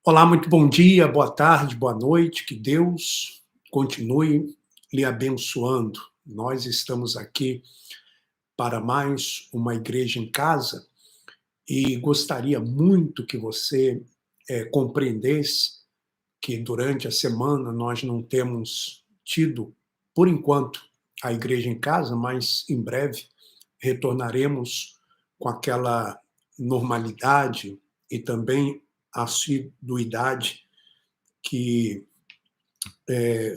Olá, muito bom dia, boa tarde, boa noite, que Deus continue lhe abençoando. Nós estamos aqui para mais uma igreja em casa e gostaria muito que você compreendesse que durante a semana nós não temos tido, por enquanto, a igreja em casa, mas em breve retornaremos com aquela normalidade e também assiduidade que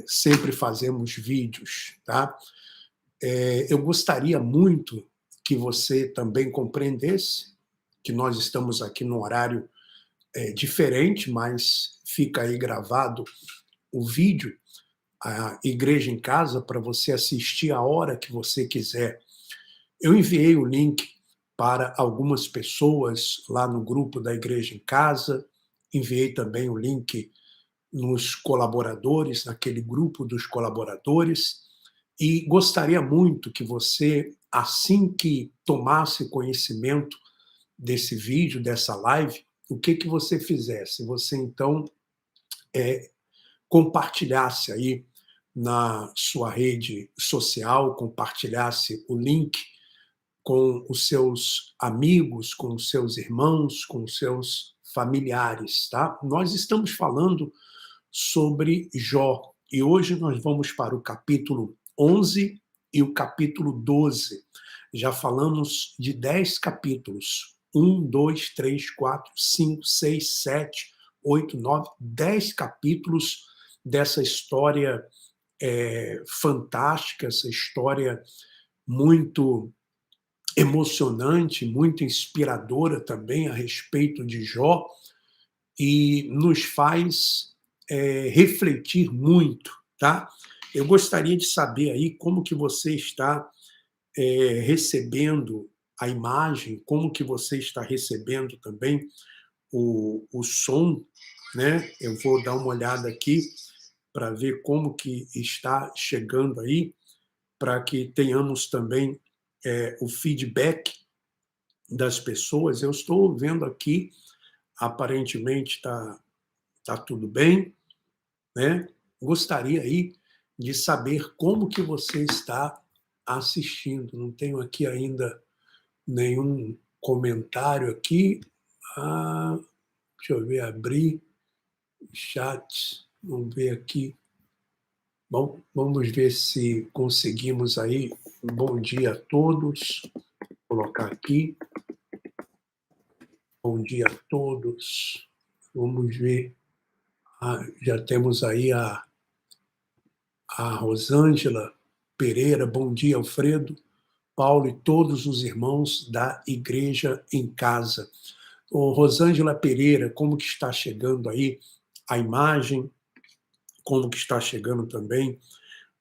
sempre fazemos vídeos, tá? Eu gostaria muito que você também compreendesse que nós estamos aqui num horário diferente, mas fica aí gravado o vídeo, a Igreja em Casa, para você assistir a hora que você quiser. Eu enviei o link para algumas pessoas lá no grupo da Igreja em Casa, enviei também o link nos colaboradores, naquele grupo dos colaboradores, e gostaria muito que você, assim que tomasse conhecimento desse vídeo, dessa live, o que que você fizesse? Você então compartilhasse aí na sua rede social, compartilhasse o link com os seus amigos, com os seus irmãos, com os seus familiares, tá? Nós estamos falando sobre Jó. E hoje nós vamos para o capítulo 11 e o capítulo 12. Já falamos de 10 capítulos. 10 capítulos dessa história fantástica, essa história muito emocionante, muito inspiradora também a respeito de Jó, e nos faz refletir muito, tá? Eu gostaria de saber aí como que você está recebendo a imagem, como que você está recebendo também o som, né? Eu vou dar uma olhada aqui para ver como que está chegando aí, para que tenhamos também o feedback das pessoas. Eu estou vendo aqui, aparentemente tá tudo bem, né? Gostaria aí de saber como que você está assistindo. Não tenho aqui ainda nenhum comentário aqui. Deixa eu ver, abrir chat. Vamos ver aqui. Bom, vamos ver se conseguimos aí. Bom dia a todos. Vou colocar aqui. Bom dia a todos. Vamos ver. Já temos aí a Rosângela Pereira. Bom dia, Alfredo, Paulo e todos os irmãos da Igreja em Casa. Ô, Rosângela Pereira, como que está chegando aí a imagem, como que está chegando também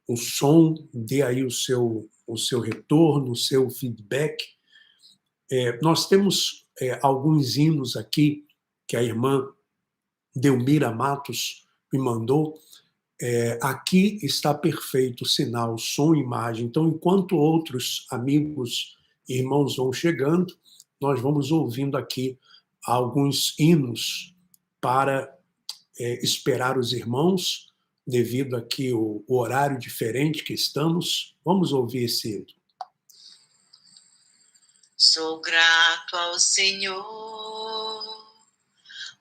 o som, dê aí o seu retorno, o seu feedback. Nós temos alguns hinos aqui que a irmã Delmira Matos me mandou. Aqui está perfeito o sinal, som e imagem. Então, enquanto outros amigos e irmãos vão chegando, nós vamos ouvindo aqui alguns hinos para esperar os irmãos, devido aqui o horário diferente que estamos. Vamos ouvir esse hino. Sou grato ao Senhor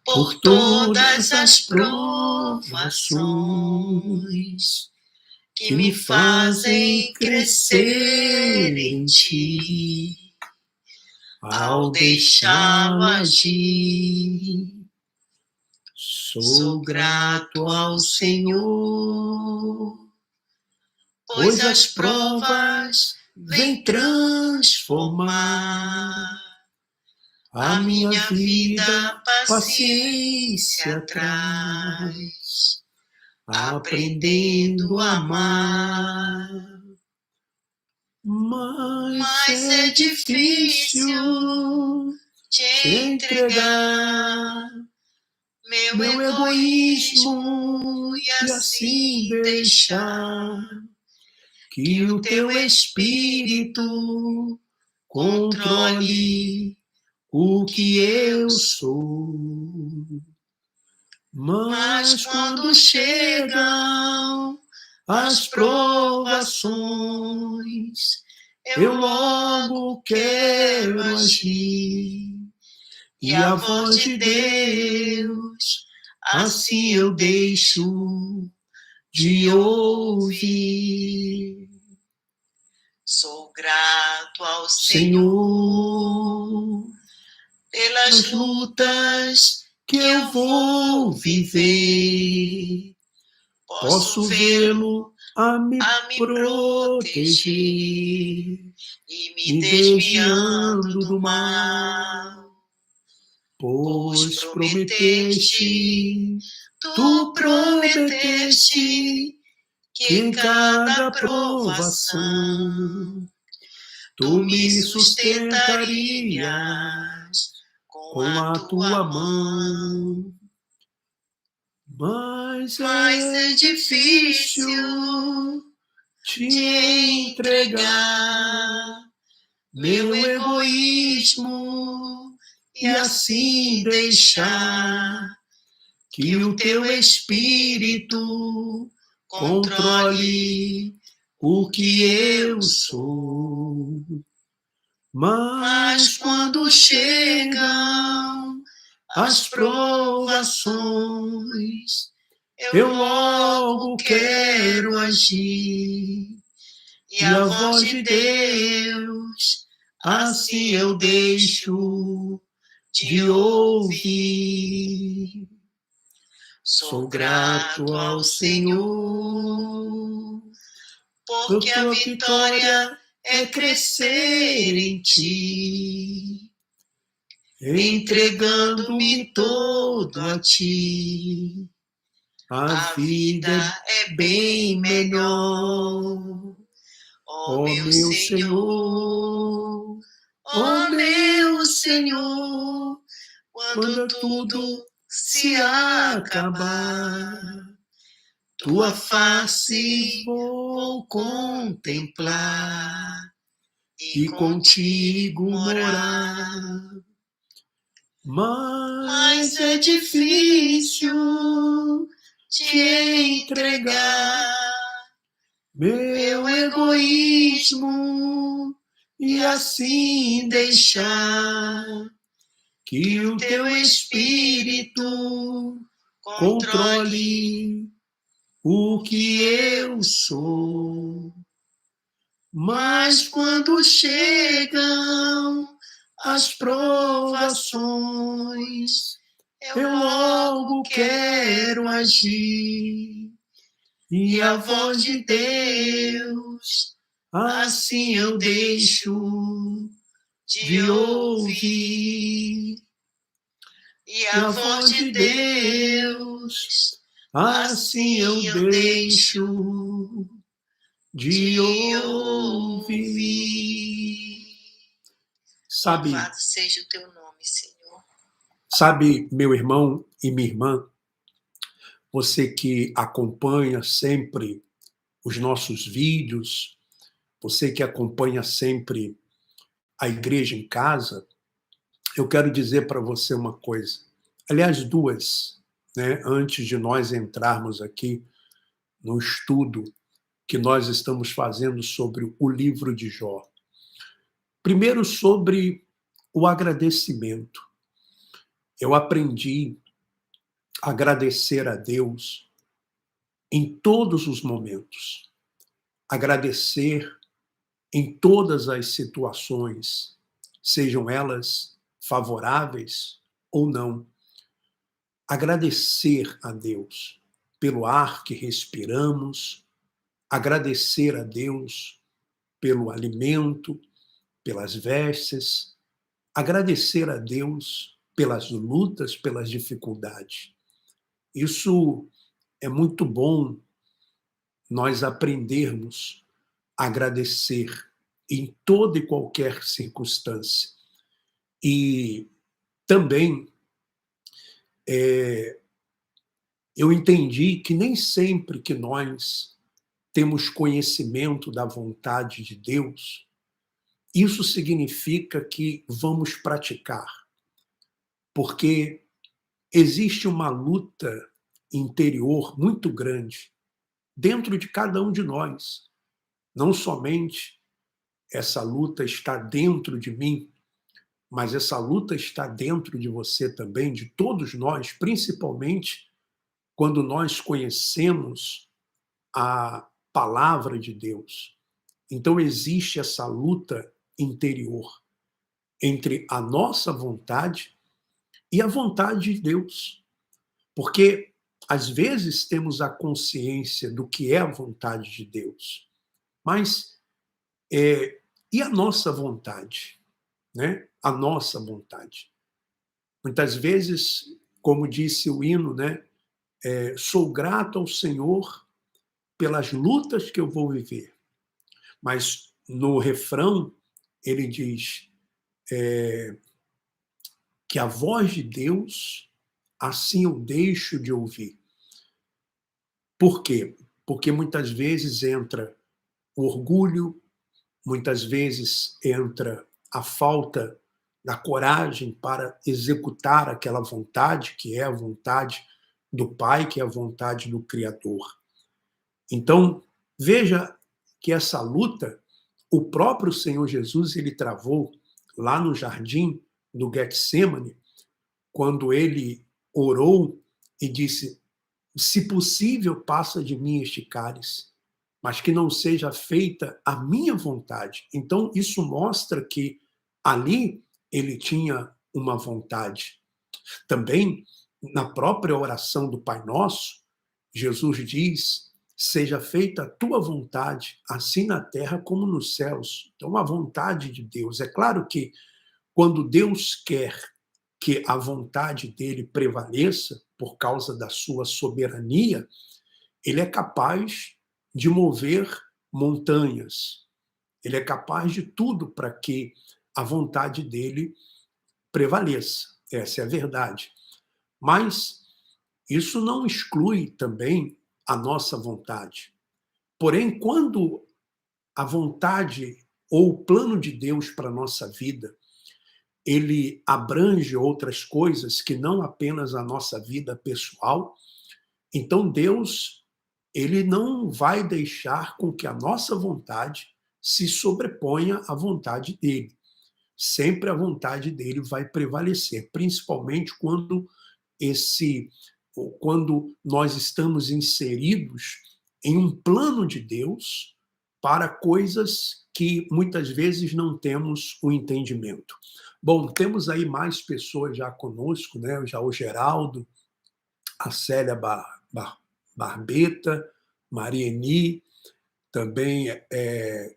por todas as provações que me fazem crescer em ti, ao deixá-lo agir. Sou grato ao Senhor, pois as provas vêm transformar a minha vida. Paciência traz, aprendendo a amar. Mas é difícil te entregar meu egoísmo e assim deixar que o teu Espírito controle o que eu sou. Mas quando chegam as provações, eu logo quero agir. E a voz de Deus, assim eu deixo de ouvir. Sou grato ao Senhor pelas lutas que eu vou viver. Posso vê-lo a me proteger e me desviando do mal. Pois prometeste, tu prometeste que em cada provação tu me sustentarias com a tua mão. Mas é difícil te entregar meu egoísmo e assim deixar que o teu espírito controle o que eu sou. Mas quando chegam as provações, eu logo quero agir. E a voz de Deus, assim eu deixo de ouvir. Sou grato ao Senhor, porque a vitória é crescer em ti, entregando-me todo a ti. A vida é bem melhor, ó meu Senhor, ó meu Senhor, quando tudo se acabar, tua face vou contemplar e contigo morar. Mas é difícil te entregar meu egoísmo e assim deixar que o teu espírito controle o que eu sou. Mas quando chegam as provações, eu logo quero agir. E a voz de Deus, assim eu deixo de ouvir. E a voz de Deus, assim eu deixo de ouvir. Sabe, louvado seja o teu nome, Senhor. Sabe, meu irmão e minha irmã, você que acompanha sempre os nossos vídeos, você que acompanha sempre a Igreja em Casa, eu quero dizer para você uma coisa. Aliás, duas, né? Antes de nós entrarmos aqui no estudo que nós estamos fazendo sobre o livro de Jó. Primeiro, sobre o agradecimento. Eu aprendi a agradecer a Deus em todos os momentos. Agradecer em todas as situações, sejam elas favoráveis ou não. Agradecer a Deus pelo ar que respiramos, agradecer a Deus pelo alimento, pelas vestes, agradecer a Deus pelas lutas, pelas dificuldades. Isso é muito bom nós aprendermos a agradecer em toda e qualquer circunstância. E também eu entendi que nem sempre que nós temos conhecimento da vontade de Deus, isso significa que vamos praticar. Porque existe uma luta interior muito grande dentro de cada um de nós. Não somente essa luta está dentro de mim, mas essa luta está dentro de você também, de todos nós, principalmente quando nós conhecemos a palavra de Deus. Então existe essa luta interior entre a nossa vontade e a vontade de Deus. Porque às vezes temos a consciência do que é a vontade de Deus, mas e a nossa vontade, né? A nossa vontade. Muitas vezes, como disse o hino, né? Sou grato ao Senhor pelas lutas que eu vou viver. Mas no refrão ele diz que a voz de Deus, assim eu deixo de ouvir. Por quê? Porque muitas vezes entra o orgulho, muitas vezes entra a falta da coragem para executar aquela vontade, que é a vontade do Pai, que é a vontade do Criador. Então, veja que essa luta, o próprio Senhor Jesus, ele travou lá no jardim do Getsemane, quando ele orou e disse: se possível, passa de mim este cálice, mas que não seja feita a minha vontade. Então, isso mostra que ali ele tinha uma vontade. Também, na própria oração do Pai Nosso, Jesus diz: seja feita a tua vontade, assim na terra como nos céus. Então, a vontade de Deus. É claro que quando Deus quer que a vontade dele prevaleça, por causa da sua soberania, ele é capaz de mover montanhas. Ele é capaz de tudo para que a vontade dele prevaleça. Essa é a verdade. Mas isso não exclui também a nossa vontade. Porém, quando a vontade ou o plano de Deus para a nossa vida, ele abrange outras coisas que não apenas a nossa vida pessoal, então Deus, ele não vai deixar com que a nossa vontade se sobreponha à vontade dele. Sempre a vontade dele vai prevalecer, principalmente quando nós estamos inseridos em um plano de Deus para coisas que muitas vezes não temos o entendimento. Bom, temos aí mais pessoas já conosco, né? Já o Geraldo, a Célia Barbeta, Marieni, também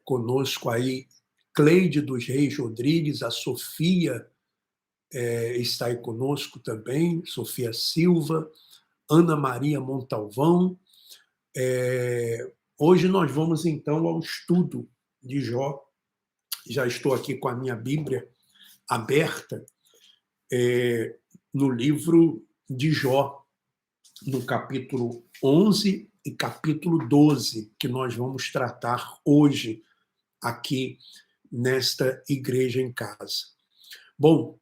conosco aí Cleide dos Reis Rodrigues, a Sofia está aí conosco também, Sofia Silva, Ana Maria Montalvão. Hoje nós vamos então ao estudo de Jó. Já estou aqui com a minha Bíblia aberta no livro de Jó, no capítulo 11 e capítulo 12, que nós vamos tratar hoje aqui nesta Igreja em Casa. Bom,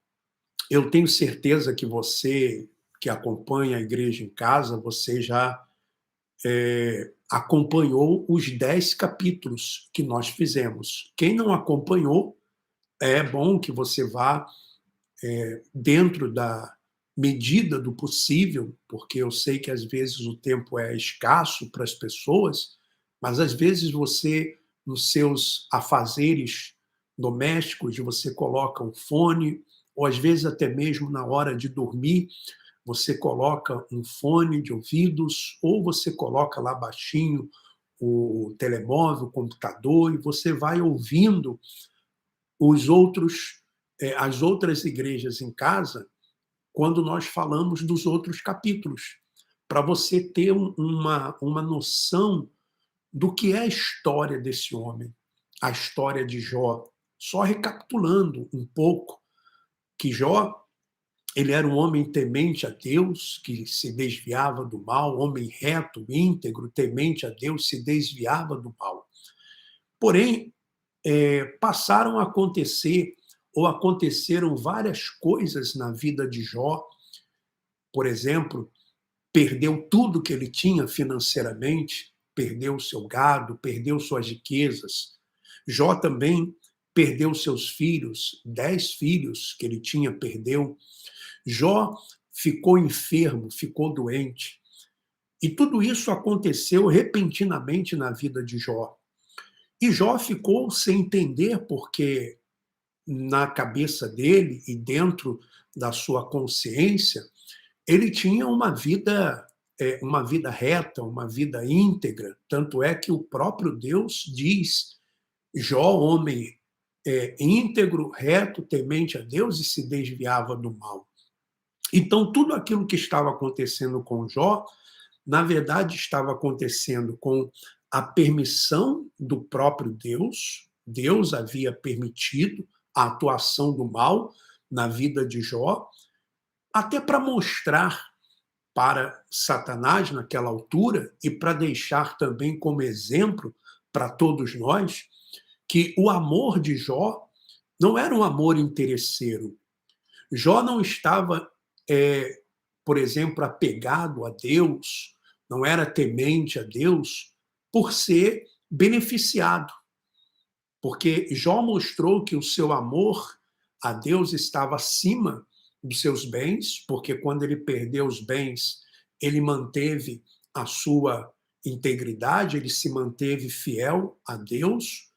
eu tenho certeza que você que acompanha a Igreja em Casa, você já acompanhou os 10 capítulos que nós fizemos. Quem não acompanhou, é bom que você vá dentro da medida do possível, porque eu sei que às vezes o tempo é escasso para as pessoas, mas às vezes você, nos seus afazeres domésticos, você coloca um fone, ou às vezes até mesmo na hora de dormir, você coloca um fone de ouvidos, ou você coloca lá baixinho o telemóvel, o computador, e você vai ouvindo as outras igrejas em casa, quando nós falamos dos outros capítulos, para você ter uma noção do que é a história desse homem, a história de Jó. Só recapitulando um pouco, que Jó, ele era um homem temente a Deus, que se desviava do mal, homem reto, íntegro, temente a Deus, se desviava do mal. Porém, passaram a acontecer, ou aconteceram várias coisas na vida de Jó, por exemplo, perdeu tudo que ele tinha financeiramente, perdeu seu gado, perdeu suas riquezas. Jó também perdeu seus filhos, 10 filhos que ele tinha, perdeu. Jó ficou enfermo, ficou doente. E tudo isso aconteceu repentinamente na vida de Jó. E Jó ficou sem entender porque na cabeça dele e dentro da sua consciência, ele tinha uma vida reta, uma vida íntegra. Tanto é que o próprio Deus diz: Jó, homem íntegro, reto, temente a Deus e se desviava do mal. Então, tudo aquilo que estava acontecendo com Jó, na verdade, estava acontecendo com a permissão do próprio Deus. Deus havia permitido a atuação do mal na vida de Jó, até para mostrar para Satanás naquela altura e para deixar também como exemplo para todos nós que o amor de Jó não era um amor interesseiro. Jó não estava, por exemplo, apegado a Deus, não era temente a Deus por ser beneficiado. Porque Jó mostrou que o seu amor a Deus estava acima dos seus bens, porque quando ele perdeu os bens, ele manteve a sua integridade, ele se manteve fiel a Deus,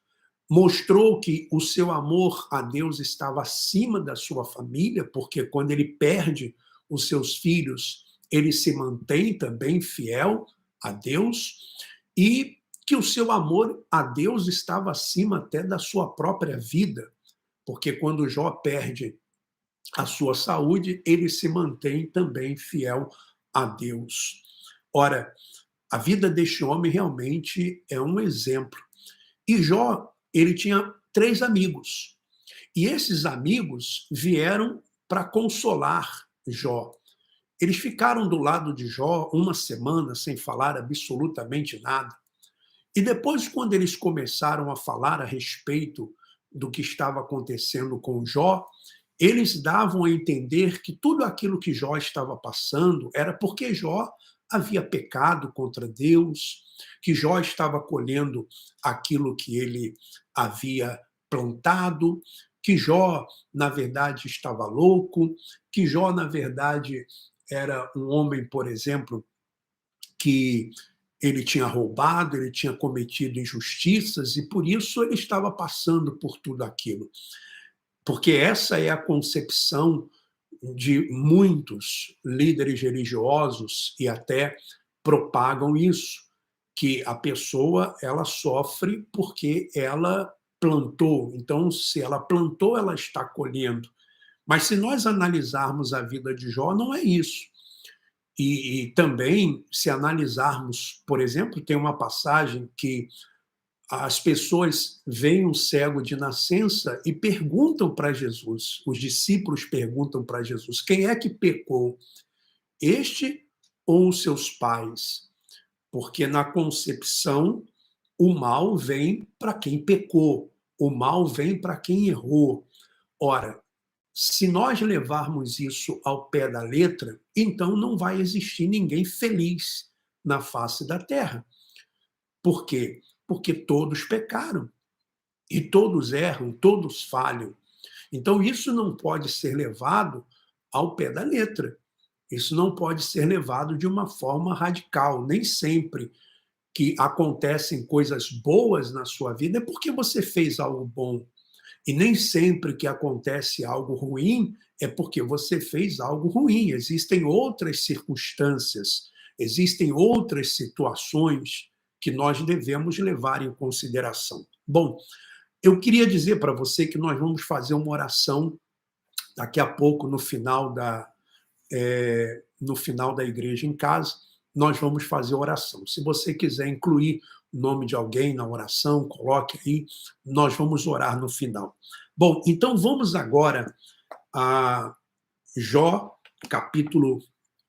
mostrou que o seu amor a Deus estava acima da sua família, porque quando ele perde os seus filhos, ele se mantém também fiel a Deus, e que o seu amor a Deus estava acima até da sua própria vida, porque quando Jó perde a sua saúde, ele se mantém também fiel a Deus. Ora, a vida deste homem realmente é um exemplo. E Jó, ele tinha 3 amigos. E esses amigos vieram para consolar Jó. Eles ficaram do lado de Jó uma semana sem falar absolutamente nada. E depois, quando eles começaram a falar a respeito do que estava acontecendo com Jó, eles davam a entender que tudo aquilo que Jó estava passando era porque Jó havia pecado contra Deus, que Jó estava colhendo aquilo que ele havia plantado, que Jó, na verdade, estava louco, que Jó, na verdade, era um homem, por exemplo, que ele tinha roubado, ele tinha cometido injustiças e por isso ele estava passando por tudo aquilo. Porque essa é a concepção de muitos líderes religiosos e até propagam isso, que a pessoa ela sofre porque ela plantou. Então, se ela plantou, ela está colhendo. Mas se nós analisarmos a vida de Jó, não é isso. E também, se analisarmos, por exemplo, tem uma passagem que as pessoas veem um cego de nascença e perguntam para Jesus, os discípulos perguntam para Jesus, quem é que pecou, este ou os seus pais? Porque na concepção, o mal vem para quem pecou, o mal vem para quem errou. Ora, se nós levarmos isso ao pé da letra, então não vai existir ninguém feliz na face da terra. Por quê? Porque todos pecaram. E todos erram, todos falham. Então, isso não pode ser levado ao pé da letra. Isso não pode ser levado de uma forma radical. Nem sempre que acontecem coisas boas na sua vida é porque você fez algo bom. E nem sempre que acontece algo ruim é porque você fez algo ruim. Existem outras circunstâncias, existem outras situações que nós devemos levar em consideração. Bom, eu queria dizer para você que nós vamos fazer uma oração daqui a pouco no final da Igreja em Casa, nós vamos fazer oração. Se você quiser incluir o nome de alguém na oração, coloque aí, nós vamos orar no final. Bom, então vamos agora a Jó, capítulo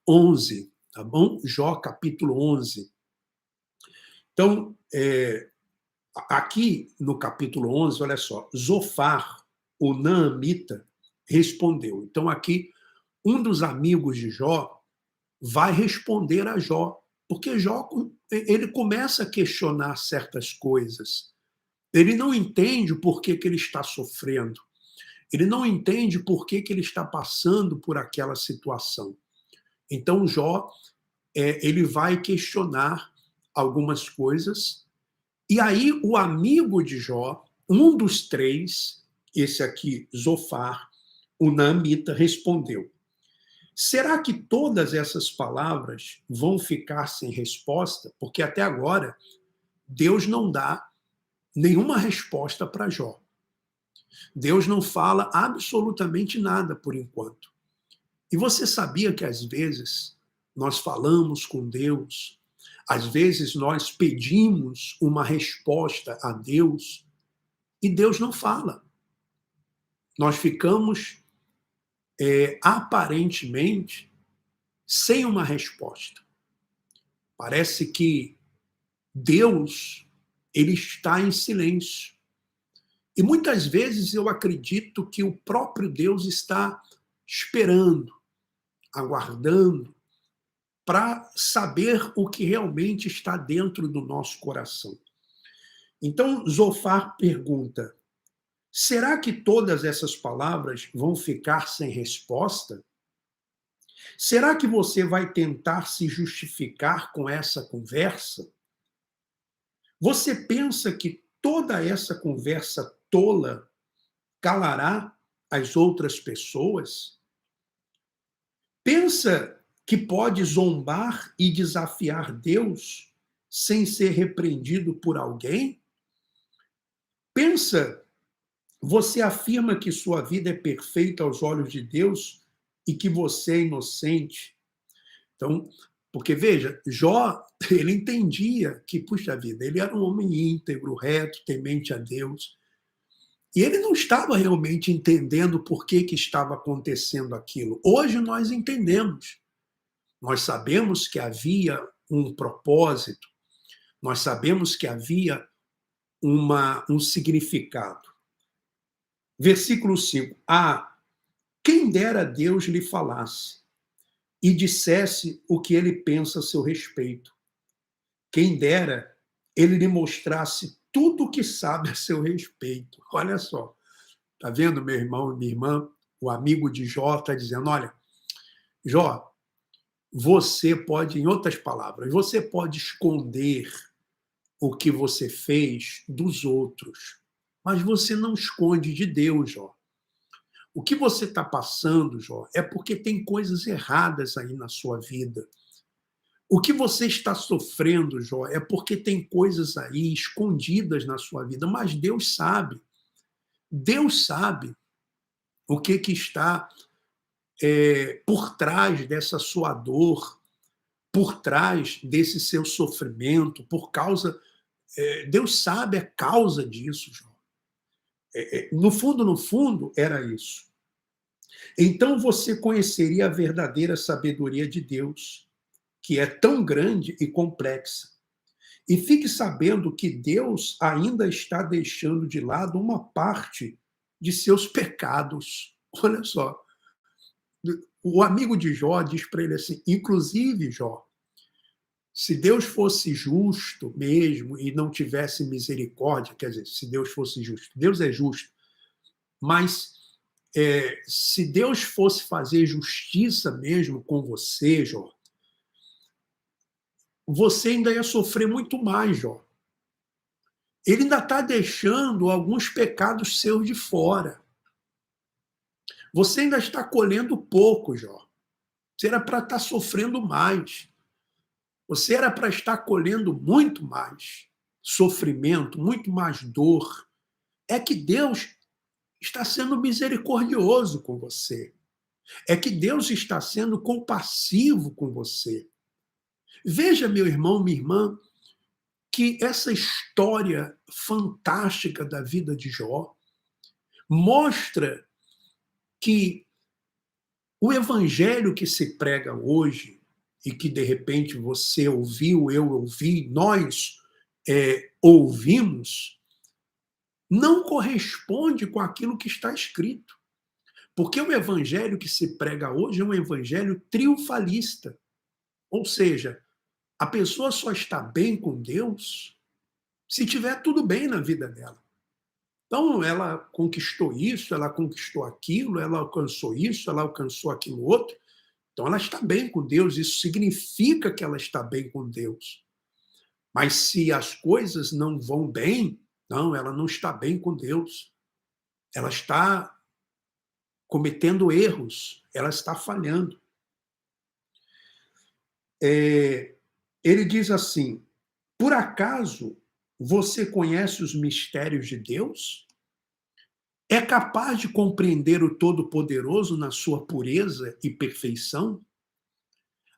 11, tá bom? Jó, capítulo 11. Então, aqui no capítulo 11, olha só, Zofar, o naamita, respondeu. Então, aqui, um dos amigos de Jó vai responder a Jó, porque Jó ele começa a questionar certas coisas. Ele não entende o porquê que ele está sofrendo. Ele não entende por que ele está passando por aquela situação. Então, Jó, ele vai questionar algumas coisas, e aí o amigo de Jó, um dos três, esse aqui, Zofar, o naamita, respondeu: será que todas essas palavras vão ficar sem resposta? Porque até agora, Deus não dá nenhuma resposta para Jó. Deus não fala absolutamente nada por enquanto. E você sabia que às vezes nós falamos com Deus, às vezes nós pedimos uma resposta a Deus e Deus não fala. Nós ficamos aparentemente sem uma resposta. Parece que Deus ele está em silêncio. E muitas vezes eu acredito que o próprio Deus está esperando, aguardando, para saber o que realmente está dentro do nosso coração. Então, Zofar pergunta: será que todas essas palavras vão ficar sem resposta? Será que você vai tentar se justificar com essa conversa? Você pensa que toda essa conversa tola calará as outras pessoas? Pensa que pode zombar e desafiar Deus sem ser repreendido por alguém? Pensa, você afirma que sua vida é perfeita aos olhos de Deus e que você é inocente. Então, porque veja, Jó, ele entendia que, puxa vida, ele era um homem íntegro, reto, temente a Deus. E ele não estava realmente entendendo por que estava acontecendo aquilo. Hoje nós entendemos. Nós sabemos que havia um propósito, nós sabemos que havia um significado. Versículo 5. Quem dera Deus lhe falasse e dissesse o que ele pensa a seu respeito. Quem dera ele lhe mostrasse tudo o que sabe a seu respeito. Olha só, tá vendo, meu irmão e minha irmã? O amigo de Jó está dizendo: olha, Jó, você pode, em outras palavras, você pode esconder o que você fez dos outros, mas você não esconde de Deus, Jó. O que você está passando, Jó, é porque tem coisas erradas aí na sua vida. O que você está sofrendo, Jó, é porque tem coisas aí escondidas na sua vida, mas Deus sabe. Deus sabe o que está por trás dessa sua dor, por trás desse seu sofrimento, por causa. Deus sabe a causa disso, Jó. No fundo, era isso. Então você conheceria a verdadeira sabedoria de Deus, que é tão grande e complexa. E fique sabendo que Deus ainda está deixando de lado uma parte de seus pecados. Olha só. O amigo de Jó diz para ele assim: inclusive, Jó, se Deus fosse justo mesmo e não tivesse misericórdia, quer dizer, se Deus fosse justo, Deus é justo, mas se Deus fosse fazer justiça mesmo com você, Jó, você ainda ia sofrer muito mais, Jó. Ele ainda está deixando alguns pecados seus de fora. Você ainda está colhendo pouco, Jó. Você era para estar sofrendo mais. Você era para estar colhendo muito mais sofrimento, muito mais dor. É que Deus está sendo misericordioso com você. É que Deus está sendo compassivo com você. Veja, meu irmão, minha irmã, que essa história fantástica da vida de Jó mostra que o evangelho que se prega hoje, e que de repente você ouviu, eu ouvi, nós ouvimos, não corresponde com aquilo que está escrito. Porque o evangelho que se prega hoje é um evangelho triunfalista. Ou seja, a pessoa só está bem com Deus se tiver tudo bem na vida dela. Então, ela conquistou isso, ela conquistou aquilo, ela alcançou isso, ela alcançou aquilo outro. Então, ela está bem com Deus, isso significa que ela está bem com Deus. Mas se as coisas não vão bem, não, ela não está bem com Deus. Ela está cometendo erros, ela está falhando. Ele diz assim: por acaso você conhece os mistérios de Deus? É capaz de compreender o Todo-Poderoso na sua pureza e perfeição?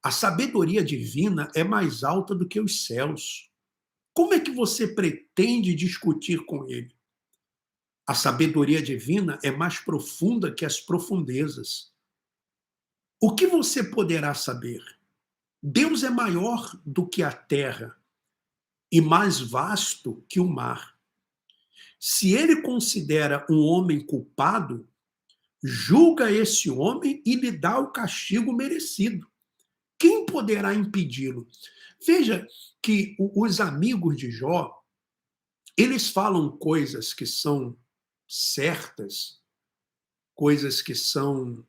A sabedoria divina é mais alta do que os céus. Como é que você pretende discutir com ele? A sabedoria divina é mais profunda que as profundezas. O que você poderá saber? Deus é maior do que a terra e mais vasto que o mar. Se ele considera um homem culpado, julga esse homem e lhe dá o castigo merecido. Quem poderá impedi-lo? Veja que os amigos de Jó, eles falam coisas que são certas, coisas que são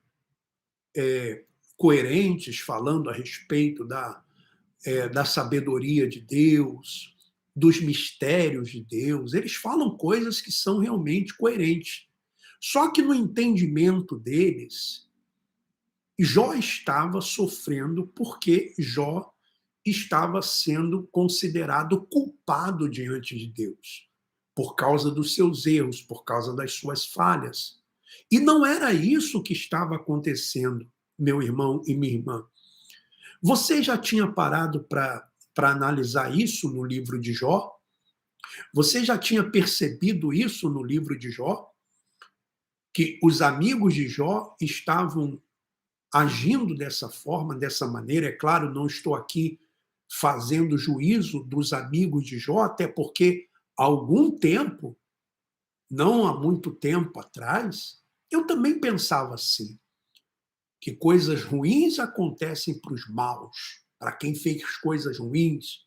coerentes, falando a respeito da sabedoria de Deus, dos mistérios de Deus. Eles falam coisas que são realmente coerentes. Só que no entendimento deles, Jó estava sofrendo porque Jó estava sendo considerado culpado diante de Deus, por causa dos seus erros, por causa das suas falhas. E não era isso que estava acontecendo, meu irmão e minha irmã. Você já tinha parado para analisar isso no livro de Jó? Você já tinha percebido isso no livro de Jó? Que os amigos de Jó estavam agindo dessa forma, dessa maneira. É claro, não estou aqui fazendo juízo dos amigos de Jó, até porque há algum tempo, não há muito tempo atrás, eu também pensava assim, que coisas ruins acontecem para os maus, para quem fez coisas ruins.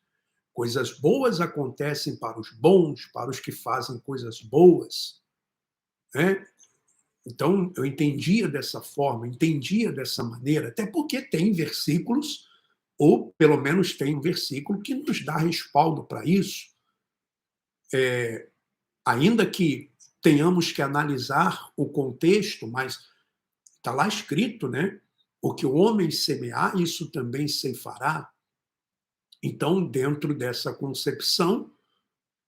Coisas boas acontecem para os bons, para os que fazem coisas boas. Né? Então, eu entendia dessa forma, entendia dessa maneira, até porque tem versículos, ou pelo menos tem um versículo que nos dá respaldo para isso. Ainda que tenhamos que analisar o contexto, mas está lá escrito, né? O que o homem semear, isso também ceifará. Então, dentro dessa concepção,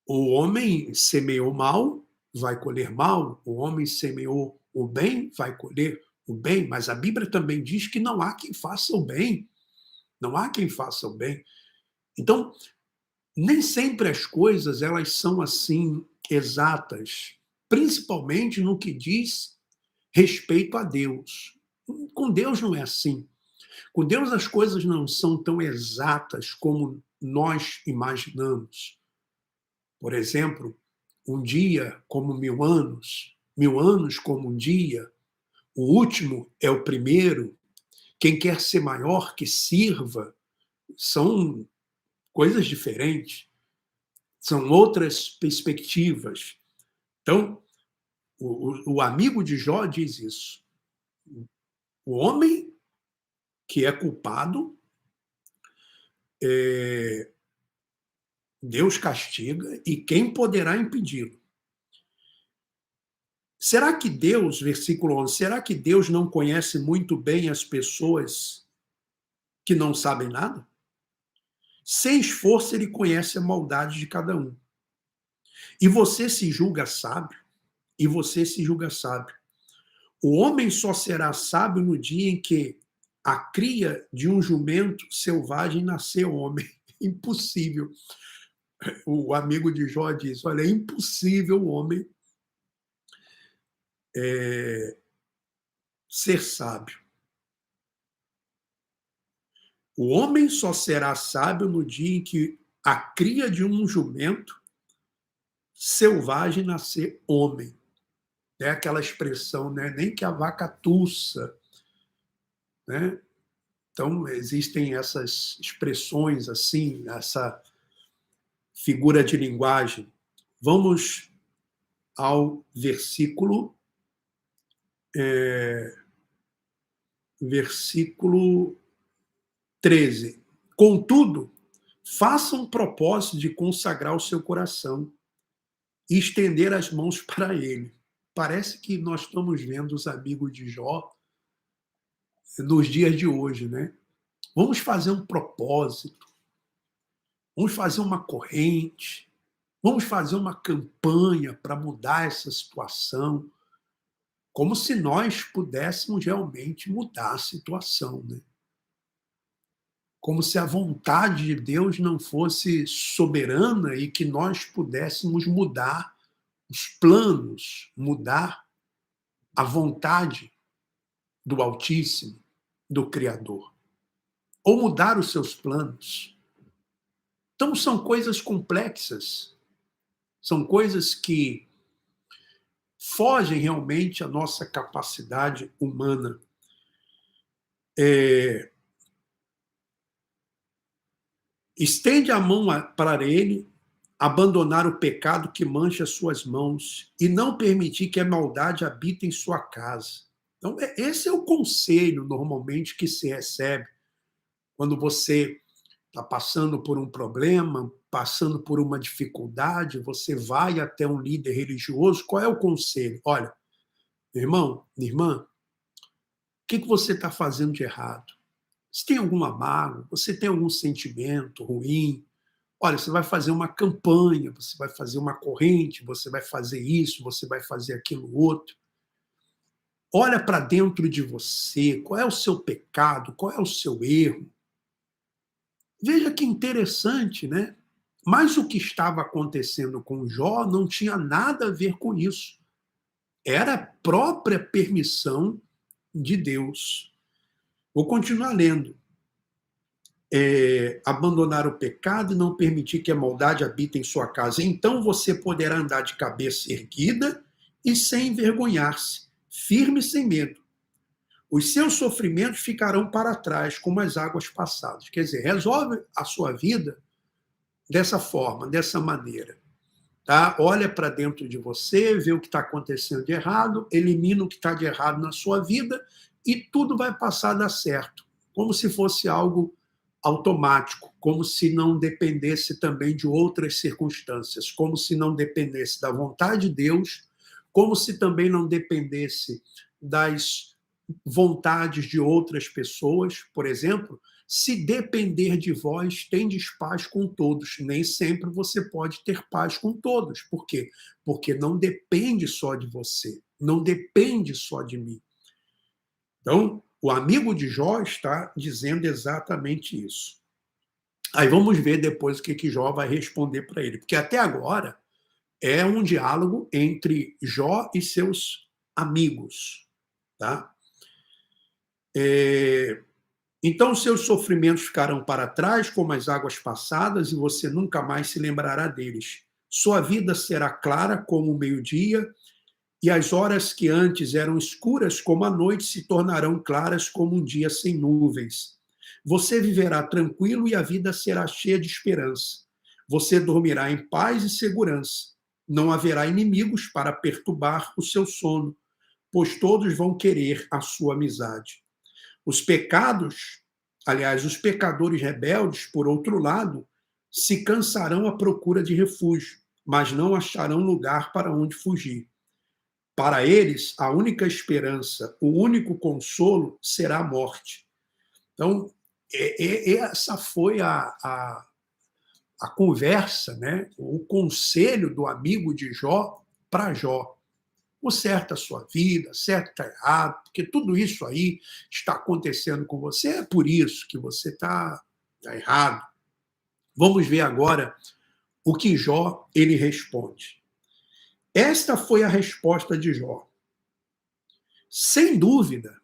o homem semeou mal, vai colher mal. O homem semeou o bem, vai colher o bem. Mas a Bíblia também diz que não há quem faça o bem. Não há quem faça o bem. Então, nem sempre as coisas elas são assim exatas, principalmente no que diz respeito a Deus. Com Deus não é assim. Com Deus as coisas não são tão exatas como nós imaginamos. Por exemplo, um dia como 1000 anos como um dia, o último é o primeiro, quem quer ser maior que sirva, são coisas diferentes, são outras perspectivas. Então, o amigo de Jó diz isso. O homem que é culpado, Deus castiga, e quem poderá impedi-lo? Será que Deus, versículo 11, será que Deus não conhece muito bem as pessoas que não sabem nada? Sem esforço, ele conhece a maldade de cada um. E você se julga sábio, e você se julga sábio. O homem só será sábio no dia em que a cria de um jumento selvagem nascer homem. Impossível. O amigo de Jó diz, olha, é impossível o homem ser sábio. O homem só será sábio no dia em que a cria de um jumento selvagem nascer homem. É aquela expressão, né? Nem que a vaca tussa, né? Então, existem essas expressões assim, essa figura de linguagem. Vamos ao versículo 13. Contudo, faça um propósito de consagrar o seu coração e estender as mãos para ele. Parece que nós estamos vendo os amigos de Jó nos dias de hoje, né? Vamos fazer um propósito, vamos fazer uma corrente, vamos fazer uma campanha para mudar essa situação, como se nós pudéssemos realmente mudar a situação, né? Como se a vontade de Deus não fosse soberana e que nós pudéssemos mudar os planos, mudar a vontade do Altíssimo, do Criador, ou mudar os seus planos. Então, são coisas complexas, são coisas que fogem realmente à nossa capacidade humana. Estende a mão para ele, abandonar o pecado que mancha suas mãos e não permitir que a maldade habite em sua casa. Então, esse é o conselho, normalmente, que se recebe quando você está passando por um problema, passando por uma dificuldade, você vai até um líder religioso, qual é o conselho? Olha, meu irmão, minha irmã, o que você está fazendo de errado? Você tem alguma mágoa? Você tem algum sentimento ruim? Olha, você vai fazer uma campanha, você vai fazer uma corrente, você vai fazer isso, você vai fazer aquilo outro. Olha para dentro de você, qual é o seu pecado, qual é o seu erro. Veja que interessante, né? Mas o que estava acontecendo com Jó não tinha nada a ver com isso. Era a própria permissão de Deus. Vou continuar lendo. Abandonar o pecado e não permitir que a maldade habite em sua casa. Então você poderá andar de cabeça erguida e sem envergonhar-se, firme e sem medo. Os seus sofrimentos ficarão para trás, como as águas passadas. Quer dizer, resolve a sua vida dessa forma, dessa maneira. Tá? Olha para dentro de você, vê o que está acontecendo de errado, elimina o que está de errado na sua vida e tudo vai passar a dar certo. Como se fosse algo automático, como se não dependesse também de outras circunstâncias, como se não dependesse da vontade de Deus, como se também não dependesse das vontades de outras pessoas. Por exemplo, se depender de vós, tendes paz com todos. Nem sempre você pode ter paz com todos. Por quê? Porque não depende só de você, não depende só de mim. Então, o amigo de Jó está dizendo exatamente isso. Aí vamos ver depois o que Jó vai responder para ele. Porque até agora é um diálogo entre Jó e seus amigos. Tá? Então, seus sofrimentos ficarão para trás como as águas passadas e você nunca mais se lembrará deles. Sua vida será clara como o meio-dia e as horas que antes eram escuras como a noite se tornarão claras como um dia sem nuvens. Você viverá tranquilo e a vida será cheia de esperança. Você dormirá em paz e segurança. Não haverá inimigos para perturbar o seu sono, pois todos vão querer a sua amizade. Os pecadores rebeldes, por outro lado, se cansarão à procura de refúgio, mas não acharão lugar para onde fugir. Para eles, a única esperança, o único consolo será a morte. Então, essa foi a conversa, né? O conselho do amigo de Jó para Jó. Conserta a sua vida, certo está errado, porque tudo isso aí está acontecendo com você, é por isso que você está errado. Vamos ver agora o que Jó ele responde. Esta foi a resposta de Jó. Sem dúvida,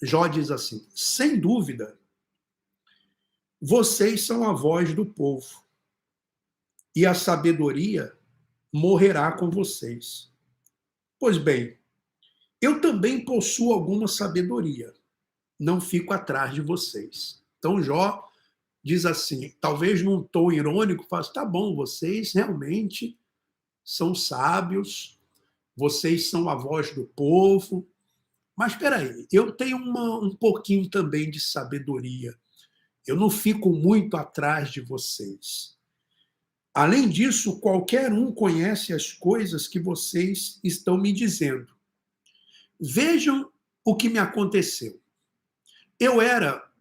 Jó diz assim, sem dúvida, vocês são a voz do povo, e a sabedoria morrerá com vocês. Pois bem, eu também possuo alguma sabedoria. não fico atrás de vocês. Então Jó diz assim, talvez num tom irônico, fala, tá bom, vocês realmente são sábios, vocês são a voz do povo, mas espera aí, eu tenho um pouquinho também de sabedoria. Eu não fico muito atrás de vocês. Além disso, qualquer um conhece as coisas que vocês estão me dizendo. Vejam o que me aconteceu. Eu era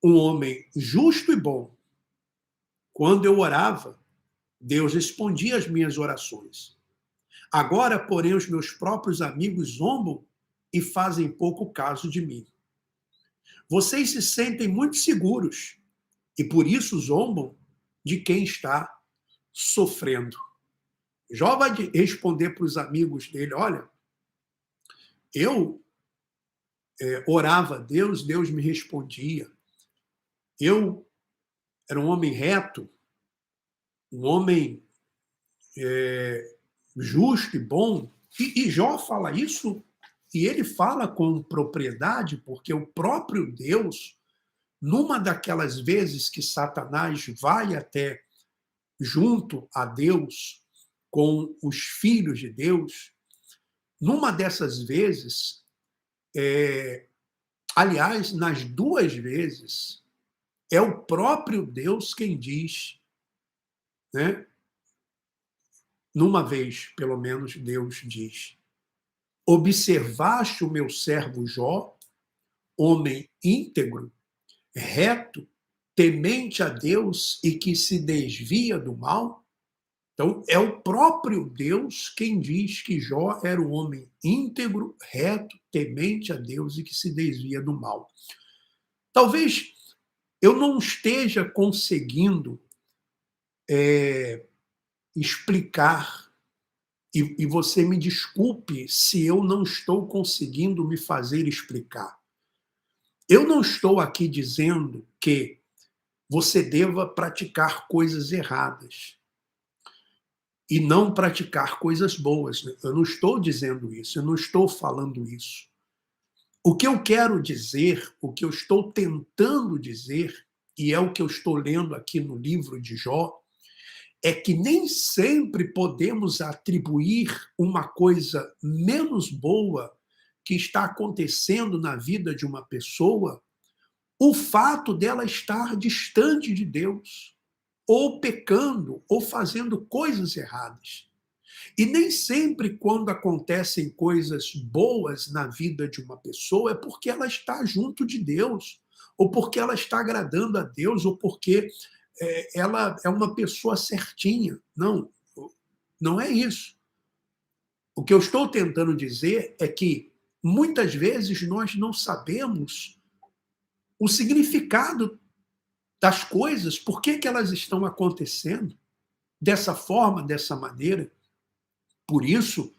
um homem justo e bom. Quando eu orava, Deus respondia às minhas orações. Agora, porém, os meus próprios amigos zombam e fazem pouco caso de mim. Vocês se sentem muito seguros e por isso zombam de quem está sofrendo. Jó vai responder para os amigos dele, olha, eu orava a Deus, Deus me respondia. Eu era um homem reto, um homem justo e bom. E Jó fala isso, e ele fala com propriedade, porque o próprio Deus, numa daquelas vezes que Satanás vai até junto a Deus com os filhos de Deus, numa dessas vezes, aliás, nas duas vezes, é o próprio Deus quem diz, né? Numa vez, pelo menos, Deus diz: observaste o meu servo Jó, homem íntegro, reto, temente a Deus e que se desvia do mal? Então, é o próprio Deus quem diz que Jó era um homem íntegro, reto, temente a Deus e que se desvia do mal. Talvez eu não esteja conseguindo explicar, e você me desculpe se eu não estou conseguindo me fazer explicar. Eu não estou aqui dizendo que você deva praticar coisas erradas e não praticar coisas boas. Eu não estou dizendo isso, eu não estou falando isso. O que eu quero dizer, o que eu estou tentando dizer, e é o que eu estou lendo aqui no livro de Jó, é que nem sempre podemos atribuir uma coisa menos boa que está acontecendo na vida de uma pessoa o fato dela estar distante de Deus, ou pecando, ou fazendo coisas erradas. E nem sempre, quando acontecem coisas boas na vida de uma pessoa, é porque ela está junto de Deus, ou porque ela está agradando a Deus, ou porque ela é uma pessoa certinha. Não, não é isso. O que eu estou tentando dizer é que muitas vezes nós não sabemos o significado das coisas, por que elas estão acontecendo dessa forma, dessa maneira. Por isso,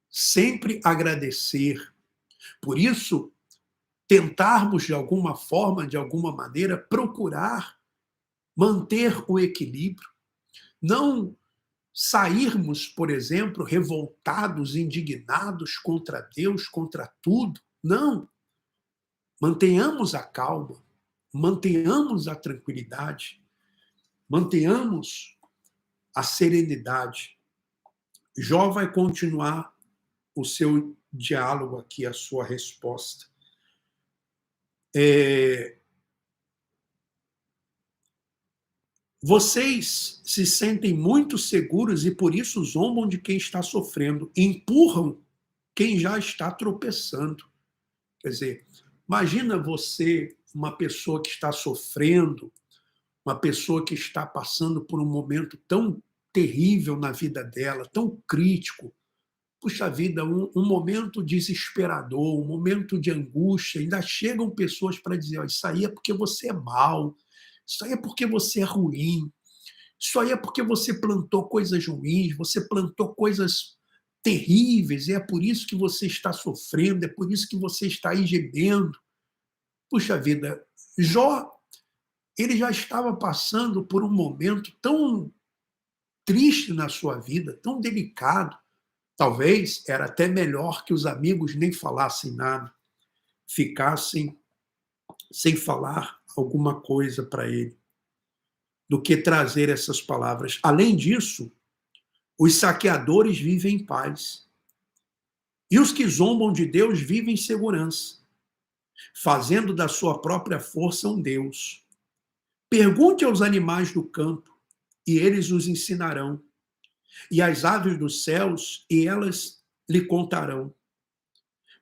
sempre agradecer. Por isso, tentarmos de alguma forma, de alguma maneira, procurar manter o equilíbrio. Não sairmos, por exemplo, revoltados, indignados contra Deus, contra tudo. Não. Mantenhamos a calma, mantenhamos a tranquilidade, mantenhamos a serenidade. Jó vai continuar o seu diálogo aqui, a sua resposta. Vocês se sentem muito seguros e por isso zombam de quem está sofrendo, empurram quem já está tropeçando. Quer dizer, imagina você, uma pessoa que está sofrendo, uma pessoa que está passando por um momento tão terrível na vida dela, tão crítico. Puxa vida, um momento desesperador, um momento de angústia. Ainda chegam pessoas para dizer, isso aí é porque você é mau, isso aí é porque você é ruim, isso aí é porque você plantou coisas ruins, você plantou coisas terríveis, e é por isso que você está sofrendo, é por isso que você está aí gemendo. Puxa vida, Jó, ele já estava passando por um momento tão triste na sua vida, tão delicado. Talvez era até melhor que os amigos nem falassem nada, ficassem sem falar alguma coisa para ele, do que trazer essas palavras. Além disso, os saqueadores vivem em paz. E os que zombam de Deus vivem em segurança, fazendo da sua própria força um Deus. Pergunte aos animais do campo, e eles os ensinarão, e às aves dos céus, e elas lhe contarão.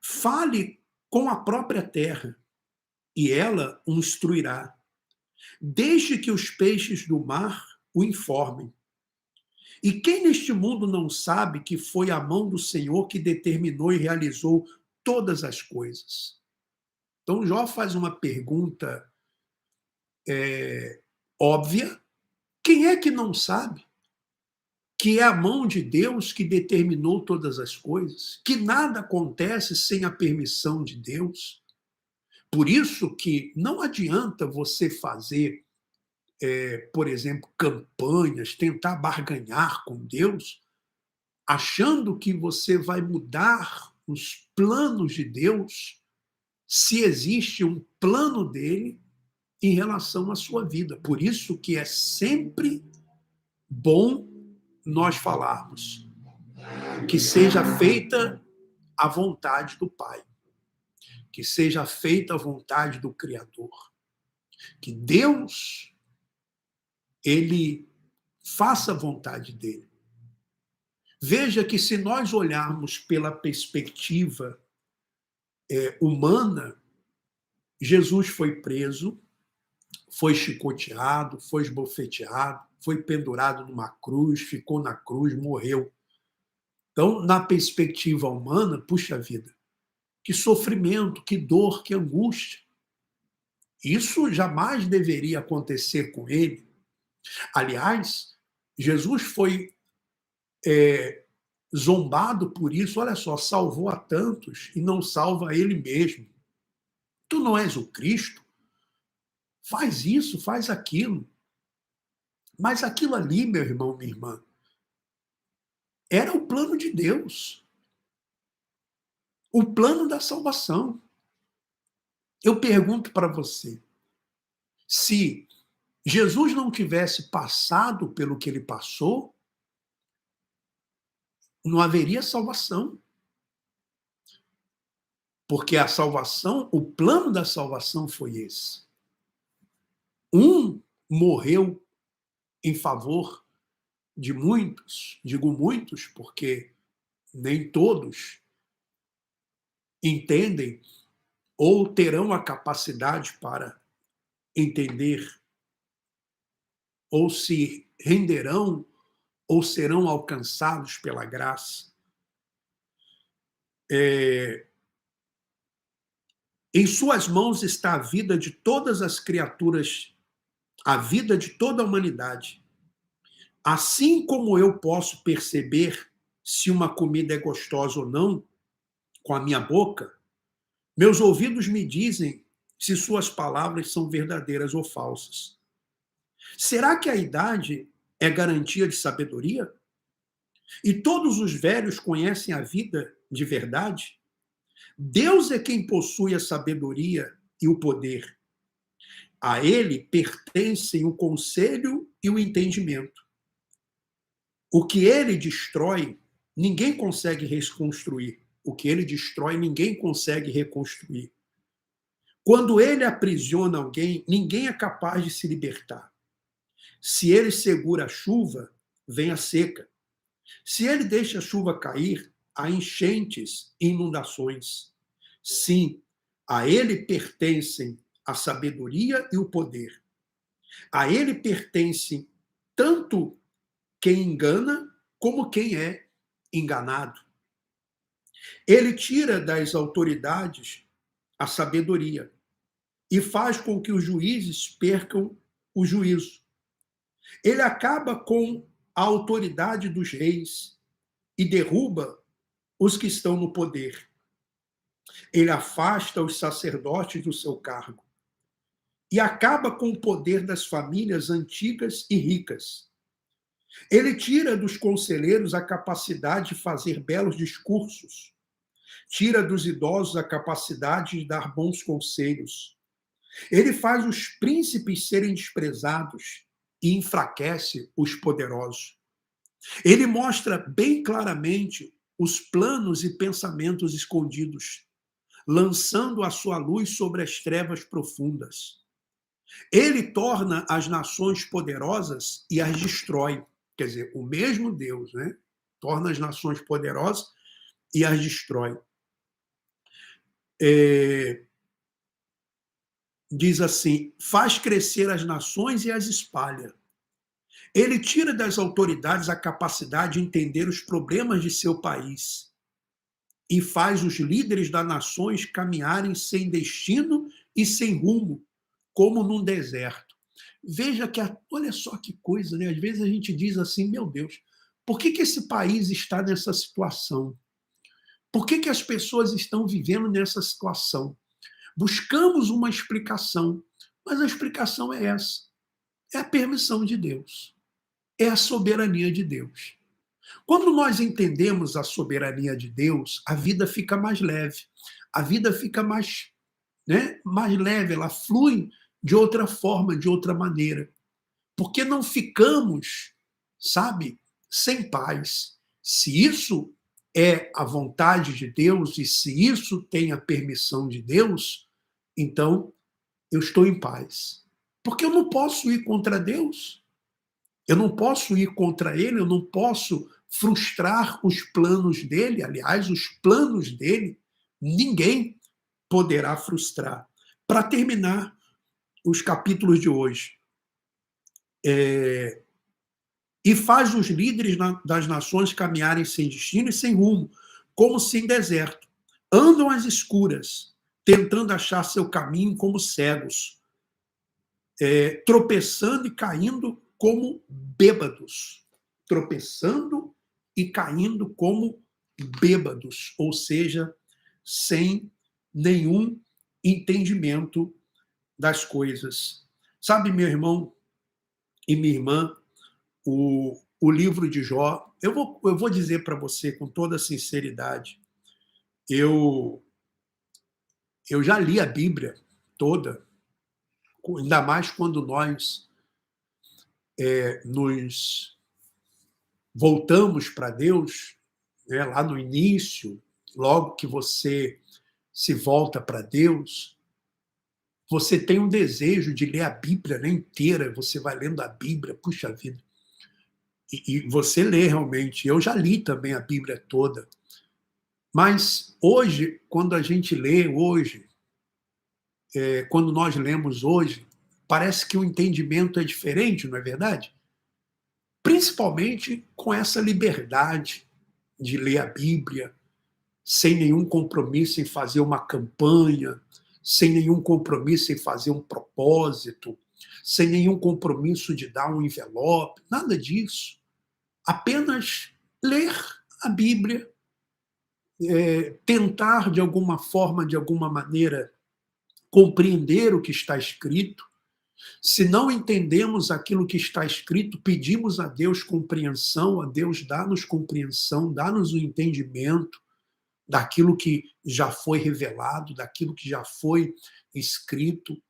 Fale com a própria terra, e ela o instruirá. Deixe que os peixes do mar o informem. E quem neste mundo não sabe que foi a mão do Senhor que determinou e realizou todas as coisas? Então, Jó faz uma pergunta óbvia. Quem é que não sabe que é a mão de Deus que determinou todas as coisas? Que nada acontece sem a permissão de Deus? Por isso que não adianta você fazer, por exemplo, campanhas, tentar barganhar com Deus, achando que você vai mudar os planos de Deus, se existe um plano dele em relação à sua vida. Por isso que é sempre bom nós falarmos que seja feita a vontade do Pai, que seja feita a vontade do Criador, que Deus, ele faça a vontade dele. Veja que se nós olharmos pela perspectiva humana, Jesus foi preso, foi chicoteado, foi esbofeteado, foi pendurado numa cruz, ficou na cruz, morreu. Então, na perspectiva humana, puxa vida, que sofrimento, que dor, que angústia. Isso jamais deveria acontecer com ele. Aliás, Jesus foi zombado por isso, olha só, salvou a tantos e não salva a ele mesmo. Tu não és o Cristo? Faz isso, faz aquilo. Mas aquilo ali, meu irmão, minha irmã, era o plano de Deus. O plano da salvação. Eu pergunto para você, se Jesus não tivesse passado pelo que ele passou, não haveria salvação. Porque a salvação, o plano da salvação foi esse. Um morreu em favor de muitos, digo muitos, porque nem todos entendem ou terão a capacidade para entender, ou se renderão, ou serão alcançados pela graça. Em suas mãos está a vida de todas as criaturas, a vida de toda a humanidade. Assim como eu posso perceber se uma comida é gostosa ou não com a minha boca, meus ouvidos me dizem se suas palavras são verdadeiras ou falsas. Será que a idade é garantia de sabedoria? E todos os velhos conhecem a vida de verdade? Deus é quem possui a sabedoria e o poder. A ele pertencem o conselho e o entendimento. O que ele destrói, ninguém consegue reconstruir. O que ele destrói, ninguém consegue reconstruir. Quando ele aprisiona alguém, ninguém é capaz de se libertar. Se ele segura a chuva, vem a seca. Se ele deixa a chuva cair, há enchentes e inundações. Sim, a ele pertencem a sabedoria e o poder. A ele pertencem tanto quem engana como quem é enganado. Ele tira das autoridades a sabedoria e faz com que os juízes percam o juízo. Ele acaba com a autoridade dos reis e derruba os que estão no poder. Ele afasta os sacerdotes do seu cargo e acaba com o poder das famílias antigas e ricas. Ele tira dos conselheiros a capacidade de fazer belos discursos, tira dos idosos a capacidade de dar bons conselhos, Ele faz os príncipes serem desprezados e enfraquece os poderosos. Ele mostra bem claramente os planos e pensamentos escondidos, lançando a sua luz sobre as trevas profundas. Ele torna as nações poderosas e as destrói. Quer dizer, o mesmo Deus, né? Torna as nações poderosas e as destrói. Diz assim: faz crescer as nações e as espalha. Ele tira das autoridades a capacidade de entender os problemas de seu país e faz os líderes das nações caminharem sem destino e sem rumo, como num deserto. Veja que, olha só que coisa, né? Às vezes a gente diz assim, meu Deus, por que esse país está nessa situação? Por que as pessoas estão vivendo nessa situação? Buscamos uma explicação, mas a explicação é essa. É a permissão de Deus. É a soberania de Deus. Quando nós entendemos a soberania de Deus, a vida fica mais leve. A vida fica mais, né, mais leve, ela flui de outra forma, de outra maneira. Porque não ficamos, sabe, sem paz. Se isso é a vontade de Deus e se isso tem a permissão de Deus, então eu estou em paz. Porque eu não posso ir contra Deus. Eu não posso ir contra ele, eu não posso frustrar os planos dele. Aliás, os planos dele, ninguém poderá frustrar. Para terminar os capítulos de hoje, e faz os líderes das nações caminharem sem destino e sem rumo, como se em deserto. Andam às escuras, tentando achar seu caminho como cegos, tropeçando e caindo como bêbados. Tropeçando e caindo como bêbados, ou seja, sem nenhum entendimento das coisas. Sabe, meu irmão e minha irmã, o livro de Jó, eu vou dizer para você com toda sinceridade, eu já li a Bíblia toda, ainda mais quando nós nos voltamos para Deus, né, lá no início, logo que você se volta para Deus, você tem um desejo de ler a Bíblia, né, inteira, você vai lendo a Bíblia, puxa vida, e você lê realmente. Eu já li também a Bíblia toda, mas hoje, quando a gente lê hoje, quando nós lemos hoje, parece que o entendimento é diferente, não é verdade? Principalmente com essa liberdade de ler a Bíblia, sem nenhum compromisso em fazer uma campanha, sem nenhum compromisso em fazer um propósito, sem nenhum compromisso de dar um envelope, nada disso. Apenas ler a Bíblia, tentar de alguma forma, de alguma maneira, compreender o que está escrito. Se não entendemos aquilo que está escrito, pedimos a Deus compreensão, a Deus dá-nos compreensão, dá-nos o entendimento daquilo que já foi revelado, daquilo que já foi escrito.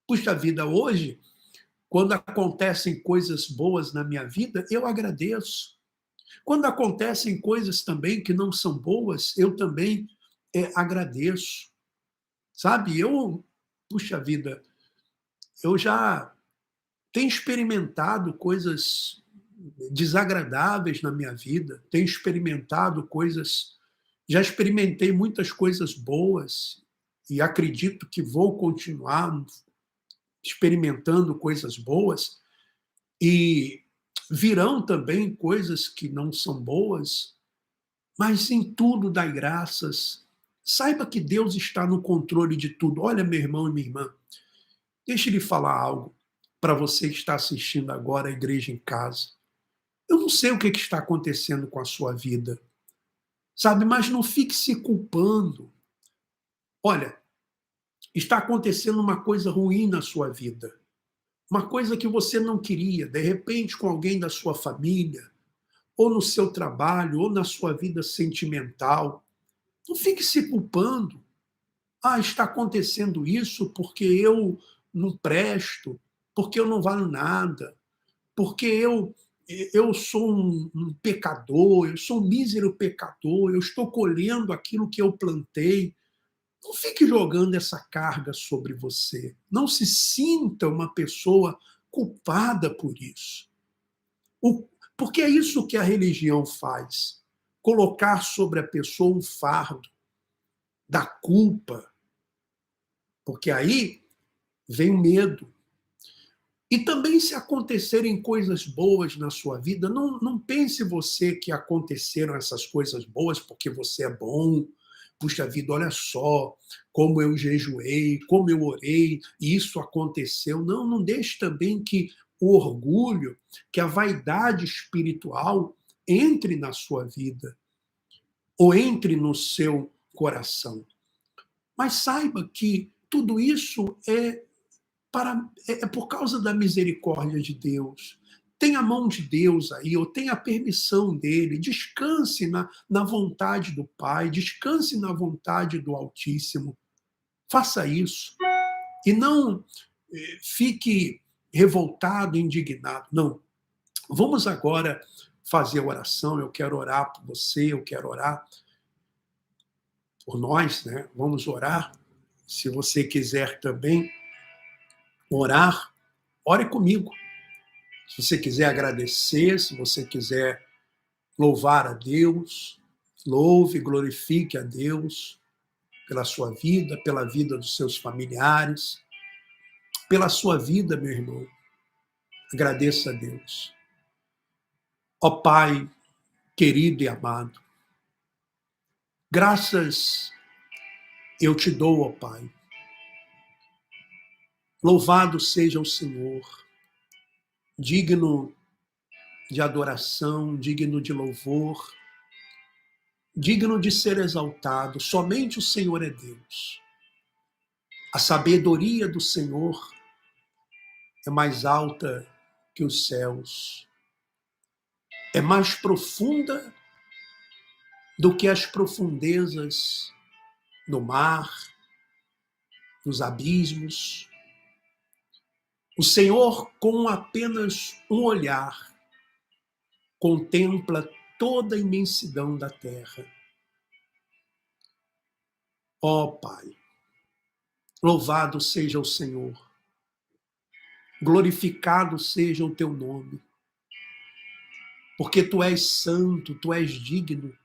Puxa vida, hoje, quando acontecem coisas boas na minha vida, eu agradeço. Quando acontecem coisas também que não são boas, eu também agradeço. Sabe, puxa vida, eu já tenho experimentado coisas desagradáveis na minha vida, tenho experimentado coisas, já experimentei muitas coisas boas e acredito que vou continuar experimentando coisas boas, e virão também coisas que não são boas, mas em tudo dai graças. Saiba que Deus está no controle de tudo. Olha, meu irmão e minha irmã, deixe ele falar algo para você que está assistindo agora a Igreja em Casa. Eu não sei o que está acontecendo com a sua vida, sabe? Mas não fique se culpando. Olha, está acontecendo uma coisa ruim na sua vida, uma coisa que você não queria, de repente com alguém da sua família, ou no seu trabalho, ou na sua vida sentimental. Não fique se culpando. Ah, está acontecendo isso porque eu não presto, porque eu não valho nada, porque eu sou um pecador, eu sou um mísero pecador, eu estou colhendo aquilo que eu plantei. Não fique jogando essa carga sobre você. Não se sinta uma pessoa culpada por isso. Porque é isso que a religião faz. Colocar sobre a pessoa um fardo da culpa. Porque aí vem o medo. E também se acontecerem coisas boas na sua vida, não pense você que aconteceram essas coisas boas porque você é bom. Puxa vida, olha só como eu jejuei, como eu orei, e isso aconteceu. Não deixe também que o orgulho, que a vaidade espiritual entre na sua vida ou entre no seu coração. Mas saiba que tudo isso é por causa da misericórdia de Deus. Tem a mão de Deus aí, ou tem a permissão dele. Descanse na vontade do Pai, descanse na vontade do Altíssimo. Faça isso. E não fique revoltado, indignado. Não. Vamos agora fazer a oração. Eu quero orar por você, eu quero orar por nós, né? Vamos orar. Se você quiser também orar, ore comigo. Se você quiser agradecer, se você quiser louvar a Deus, louve, glorifique a Deus pela sua vida, pela vida dos seus familiares, pela sua vida, meu irmão. Agradeça a Deus. Ó Pai querido e amado, graças eu te dou, ó Pai. Louvado seja o Senhor, digno de adoração, digno de louvor, digno de ser exaltado. Somente o Senhor é Deus. A sabedoria do Senhor é mais alta que os céus, é mais profunda do que as profundezas do mar, dos abismos. O Senhor, com apenas um olhar, contempla toda a imensidão da terra. Ó Pai, louvado seja o Senhor, glorificado seja o teu nome, porque tu és santo, tu és digno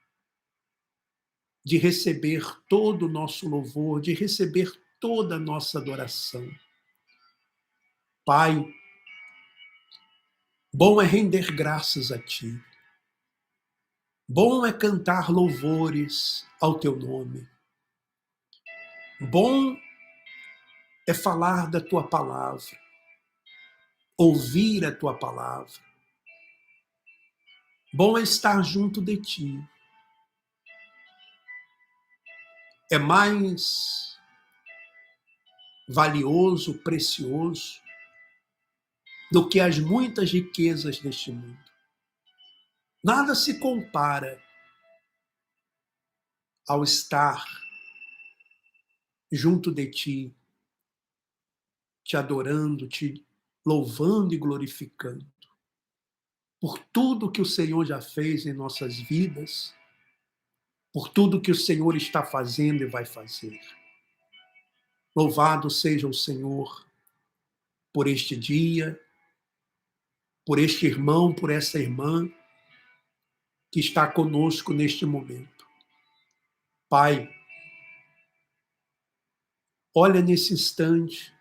de receber todo o nosso louvor, de receber toda a nossa adoração. Pai, bom é render graças a Ti. Bom é cantar louvores ao Teu nome. Bom é falar da Tua palavra, ouvir a Tua palavra. Bom é estar junto de Ti. É mais valioso, precioso, do que as muitas riquezas deste mundo. Nada se compara ao estar junto de Ti, te adorando, te louvando e glorificando por tudo que o Senhor já fez em nossas vidas, por tudo que o Senhor está fazendo e vai fazer. Louvado seja o Senhor por este dia, por este irmão, por essa irmã que está conosco neste momento. Pai, olha nesse instante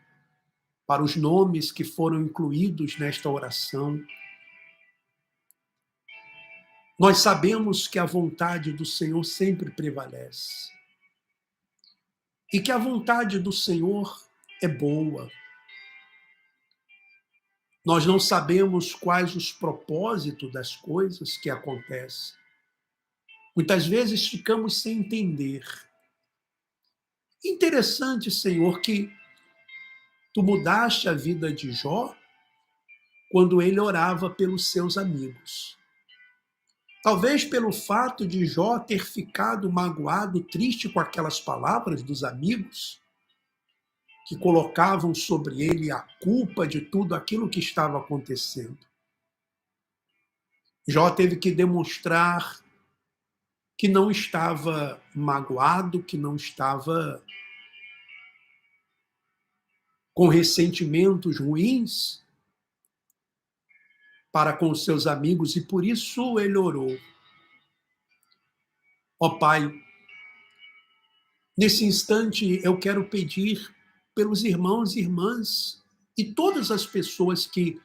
para os nomes que foram incluídos nesta oração. Nós sabemos que a vontade do Senhor sempre prevalece e que a vontade do Senhor é boa. Nós não sabemos quais os propósitos das coisas que acontecem. Muitas vezes ficamos sem entender. Interessante, Senhor, que Tu mudaste a vida de Jó quando ele orava pelos seus amigos. Talvez pelo fato de Jó ter ficado magoado, triste com aquelas palavras dos amigos, que colocavam sobre ele a culpa de tudo aquilo que estava acontecendo. Jó teve que demonstrar que não estava magoado, que não estava com ressentimentos ruins para com os seus amigos, e por isso ele orou. Ó Pai, nesse instante eu quero pedir pelos irmãos e irmãs e todas as pessoas que,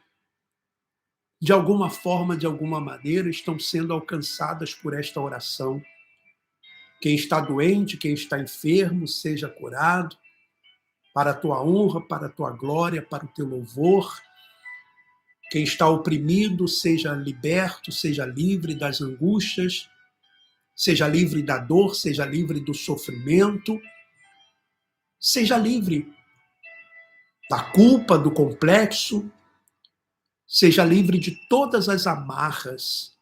de alguma forma, de alguma maneira, estão sendo alcançadas por esta oração. Quem está doente, quem está enfermo, seja curado, para a tua honra, para a tua glória, para o teu louvor. Quem está oprimido, seja liberto, seja livre das angústias, seja livre da dor, seja livre do sofrimento, seja livre da culpa, do complexo, seja livre de todas as amarras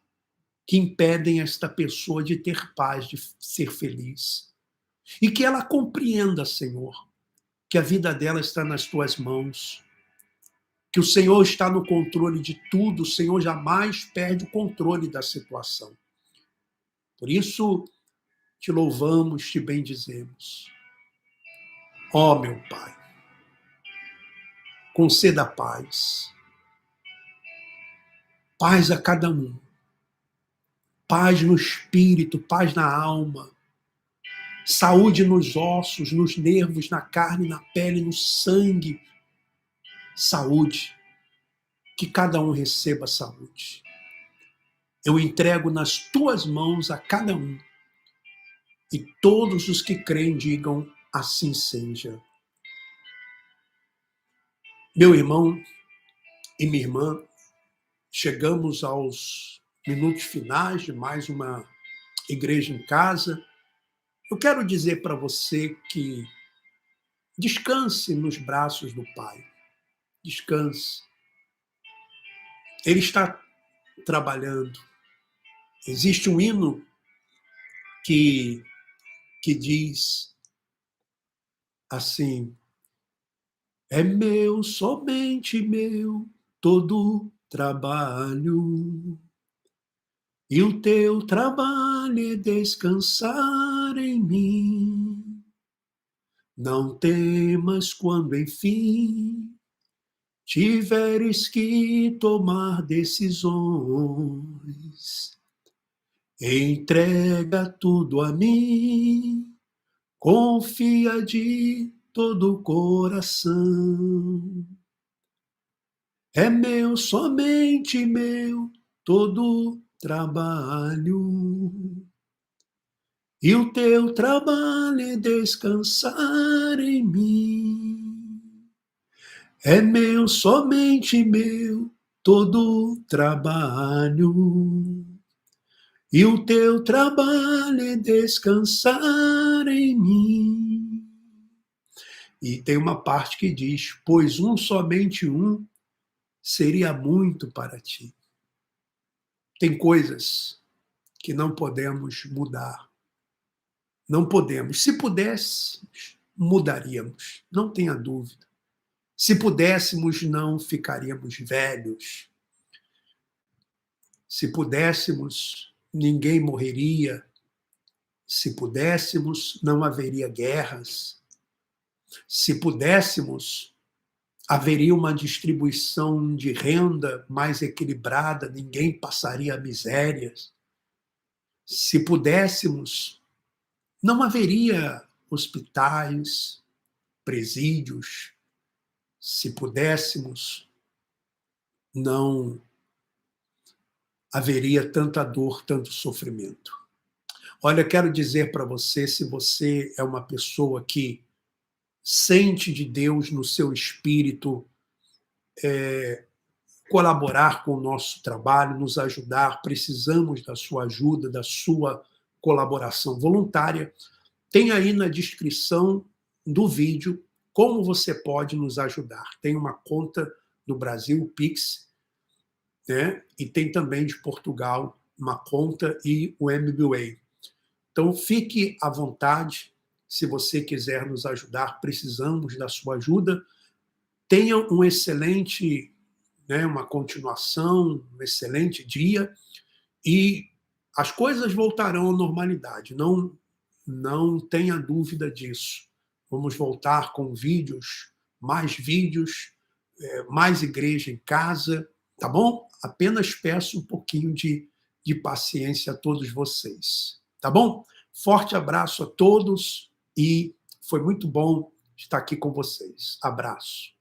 que impedem esta pessoa de ter paz, de ser feliz. E que ela compreenda, Senhor, que a vida dela está nas tuas mãos, que o Senhor está no controle de tudo, o Senhor jamais perde o controle da situação. Por isso, te louvamos, te bendizemos. Ó meu Pai, conceda paz. Paz a cada um. Paz no espírito, paz na alma. Saúde nos ossos, nos nervos, na carne, na pele, no sangue. Saúde. Que cada um receba saúde. Eu entrego nas tuas mãos a cada um. E todos os que creem digam, assim seja. Meu irmão e minha irmã, chegamos aos minutos finais de mais uma Igreja em Casa. Eu quero dizer para você que descanse nos braços do Pai. Descanse. Ele está trabalhando. Existe um hino que diz assim: é meu, somente meu, todo trabalho. E o teu trabalho é descansar em mim. Não temas quando, enfim, tiveres que tomar decisões. Entrega tudo a mim, confia de todo o coração. É meu, somente meu, todo trabalho. E o teu trabalho é descansar em mim. É meu, somente meu, todo trabalho. E o teu trabalho é descansar em mim. E tem uma parte que diz, pois somente um, seria muito para ti. Tem coisas que não podemos mudar. Não podemos. Se pudéssemos, mudaríamos. Não tenha dúvida. Se pudéssemos, não ficaríamos velhos. Se pudéssemos, ninguém morreria. Se pudéssemos, não haveria guerras. Se pudéssemos, haveria uma distribuição de renda mais equilibrada, ninguém passaria misérias. Se pudéssemos, não haveria hospitais, presídios. Se pudéssemos, não haveria tanta dor, tanto sofrimento. Olha, quero dizer para você, se você é uma pessoa que sente de Deus no seu espírito colaborar com o nosso trabalho, nos ajudar, precisamos da sua ajuda, da sua colaboração voluntária, tem aí na descrição do vídeo como você pode nos ajudar. Tem uma conta no Brasil, o Pix, né? E tem também de Portugal, uma conta e o MBWay. Então, fique à vontade, se você quiser nos ajudar, precisamos da sua ajuda. Tenha um excelente, uma continuação, um excelente dia, e as coisas voltarão à normalidade, não tenha dúvida disso. Vamos voltar com vídeos, mais igreja em casa, tá bom? Apenas peço um pouquinho de paciência a todos vocês, tá bom? Forte abraço a todos e foi muito bom estar aqui com vocês. Abraço.